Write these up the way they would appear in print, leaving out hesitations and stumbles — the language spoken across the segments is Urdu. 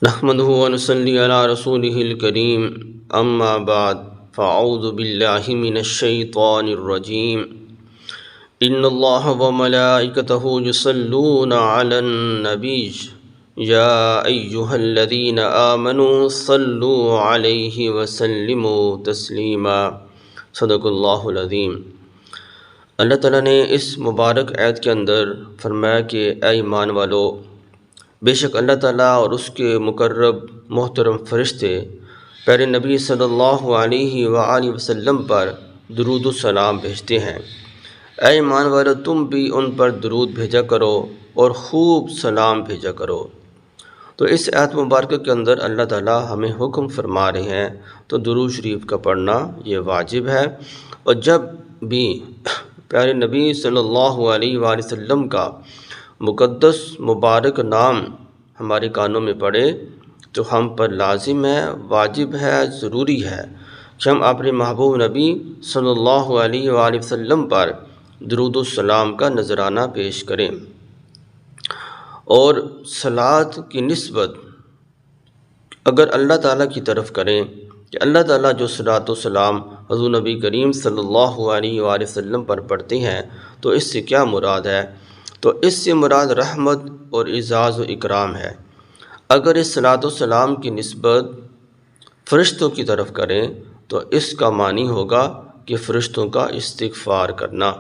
نحمده ونصلي على رسوله الكريم اما بعد فاعوذ بالله من الشيطان الرجيم ان الله وملائكته يصلون على النبي يا ايها الذين آمنوا صلوا عليه وسلموا تسليما صدق اللہ العظیم۔ اللہ تعالیٰ نے اس مبارک آیت کے اندر فرمایا کہ اے ایمان والو، بے شک اللہ تعالیٰ اور اس کے مقرب محترم فرشتے پیارے نبی صلی اللہ علیہ وآلہ وسلم پر درود و سلام بھیجتے ہیں۔ اے ایمان والو، تم بھی ان پر درود بھیجا کرو اور خوب سلام بھیجا کرو۔ تو اس آیت مبارکہ کے اندر اللہ تعالیٰ ہمیں حکم فرما رہے ہیں تو درود شریف کا پڑھنا یہ واجب ہے، اور جب بھی پیارے نبی صلی اللہ علیہ وآلہ وسلم کا مقدس مبارک نام ہمارے کانوں میں پڑے تو ہم پر لازم ہے، واجب ہے، ضروری ہے کہ ہم اپنے محبوب نبی صلی اللہ علیہ وآلہ وسلم پر درود و سلام کا نذرانہ پیش کریں، اور صلات کی نسبت اگر اللہ تعالیٰ کی طرف کریں کہ اللہ تعالیٰ جو صلات و سلام حضور نبی کریم صلی اللہ علیہ وآلہ وسلم پر پڑھتے ہیں تو اس سے کیا مراد ہے؟ تو اس سے مراد رحمت اور اعزاز و اکرام ہے۔ اگر اس صلات و سلام کی نسبت فرشتوں کی طرف کریں تو اس کا معنی ہوگا کہ فرشتوں کا استغفار کرنا۔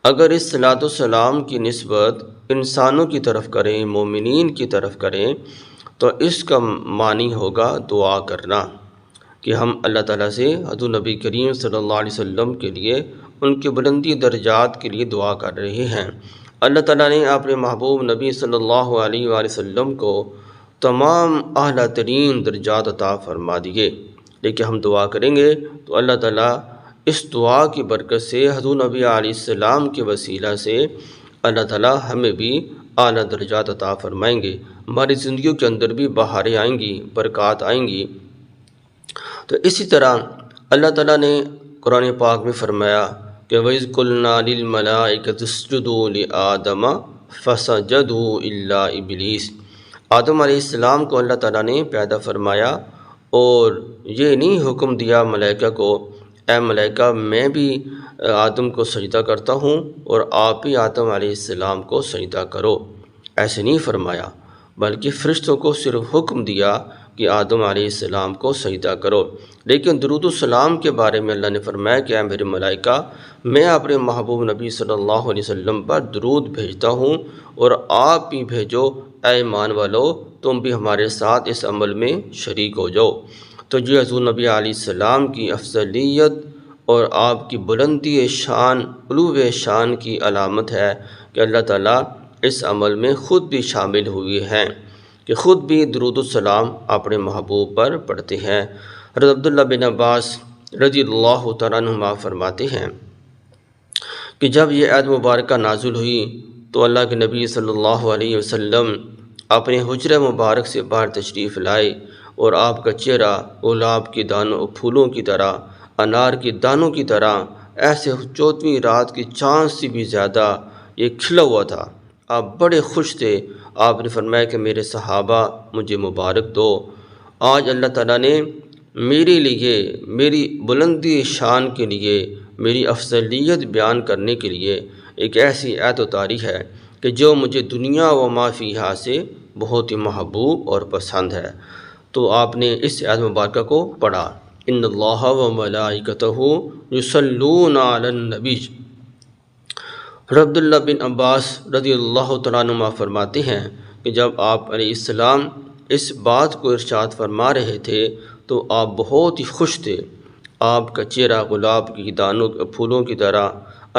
اگر اس صلات و سلام کی نسبت انسانوں کی طرف کریں، مومنین کی طرف کریں، تو اس کا معنی ہوگا دعا کرنا کہ ہم اللہ تعالیٰ سے حضور نبی کریم صلی اللہ علیہ وسلم کے لیے ان کے بلندی درجات کے لیے دعا کر رہے ہیں۔ اللہ تعالیٰ نے اپنے محبوب نبی صلی اللہ علیہ وآلہ وسلم کو تمام اعلیٰ ترین درجات عطا فرما دیے، لیکن ہم دعا کریں گے تو اللہ تعالیٰ اس دعا کی برکت سے حضور نبی علیہ السلام کے وسیلہ سے اللہ تعالیٰ ہمیں بھی اعلیٰ درجات عطا فرمائیں گے، ہماری زندگیوں کے اندر بھی بہاریں آئیں گی، برکات آئیں گی۔ تو اسی طرح اللہ تعالیٰ نے قرآن پاک میں فرمایا کہ وَإِذْ قُلْنَا لِلْمَلَائِكَةِ اسْجُدُوا لِآدَمَ فَسَجَدُوا إِلَّا إِبْلِيسَ۔ آدم علیہ السلام کو اللہ تعالیٰ نے پیدا فرمایا اور یہ نہیں حکم دیا ملائکہ کو اے ملائکہ میں بھی آدم کو سجدہ کرتا ہوں اور آپ بھی آدم علیہ السلام کو سجدہ کرو، ایسے نہیں فرمایا، بلکہ فرشتوں کو صرف حکم دیا کہ آدم علیہ السلام کو سجدہ کرو۔ لیکن درود و سلام کے بارے میں اللہ نے فرمایا کہ اے میرے ملائکہ، میں اپنے محبوب نبی صلی اللہ علیہ وسلم پر درود بھیجتا ہوں اور آپ بھی بھیجو، اے ایمان والو تم بھی ہمارے ساتھ اس عمل میں شریک ہو جاؤ۔ تو یہ حضور نبی علیہ السلام کی افضلیت اور آپ کی بلندی شان، علو شان کی علامت ہے کہ اللہ تعالیٰ اس عمل میں خود بھی شامل ہوئے ہیں کہ خود بھی درود السلام اپنے محبوب پر پڑھتے ہیں۔ حضرت عبداللہ بن عباس رضی اللہ تعالیٰ عنہما فرماتے ہیں کہ جب یہ آیت مبارکہ نازل ہوئی تو اللہ کے نبی صلی اللہ علیہ وسلم اپنے حجرہ مبارک سے باہر تشریف لائے اور آپ کا چہرہ گلاب کے دانوں پھولوں کی طرح، انار کے دانوں کی طرح ایسے 14ویں رات کی چاند سے بھی زیادہ یہ کھلا ہوا تھا۔ آپ بڑے خوش تھے۔ آپ نے فرمایا کہ میرے صحابہ مجھے مبارک دو، آج اللہ تعالیٰ نے میرے لیے، میری بلندی شان کے لیے، میری افضلیت بیان کرنے کے لیے ایک ایسی آیت اتاری ہے کہ جو مجھے دنیا و ما فیہا سے بہت ہی محبوب اور پسند ہے۔ تو آپ نے اس آیت مبارکہ کو پڑھا، ان اللہ و ملائکتہ یصلون علی النبی۔ عبداللہ بن عباس رضی اللہ تعالیٰ عنہ فرماتے ہیں کہ جب آپ علیہ السلام اس بات کو ارشاد فرما رہے تھے تو آپ بہت ہی خوش تھے۔ آپ کا چہرہ گلاب کی دانوں پھولوں کی طرح،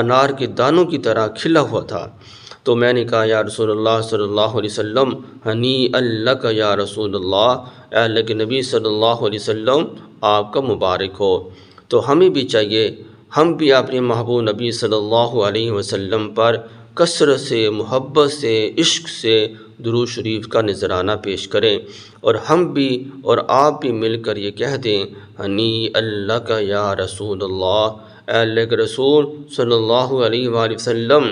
انار کے دانوں کی طرح کھلا ہوا تھا۔ تو میں نے کہا یا رسول اللہ صلی اللہ علیہ وسلم ہنیئا لک یا رسول اللہ، اے اللہ کے نبی صلی اللہ علیہ وسلم آپ کا مبارک ہو۔ تو ہمیں بھی چاہیے ہم بھی اپنے محبوب نبی صلی اللہ علیہ وسلم پر کثرت سے، محبت سے، عشق سے درود شریف کا نذرانہ پیش کریں، اور ہم بھی اور آپ بھی مل کر یہ کہہ دیں ہنیئا لک یا رسول اللہ، اے اللہ کے رسول صلی اللہ علیہ وآلہ وسلم،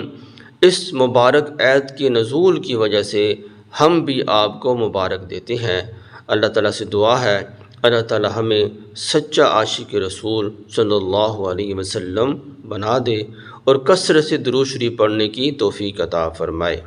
اس مبارک آیت کے نزول کی وجہ سے ہم بھی آپ کو مبارک دیتے ہیں۔ اللہ تعالیٰ سے دعا ہے اللہ تعالیٰ ہمیں سچا عاشق رسول صلی اللہ علیہ وسلم بنا دے اور کثرت سے درود شریف پڑھنے کی توفیق عطا فرمائے۔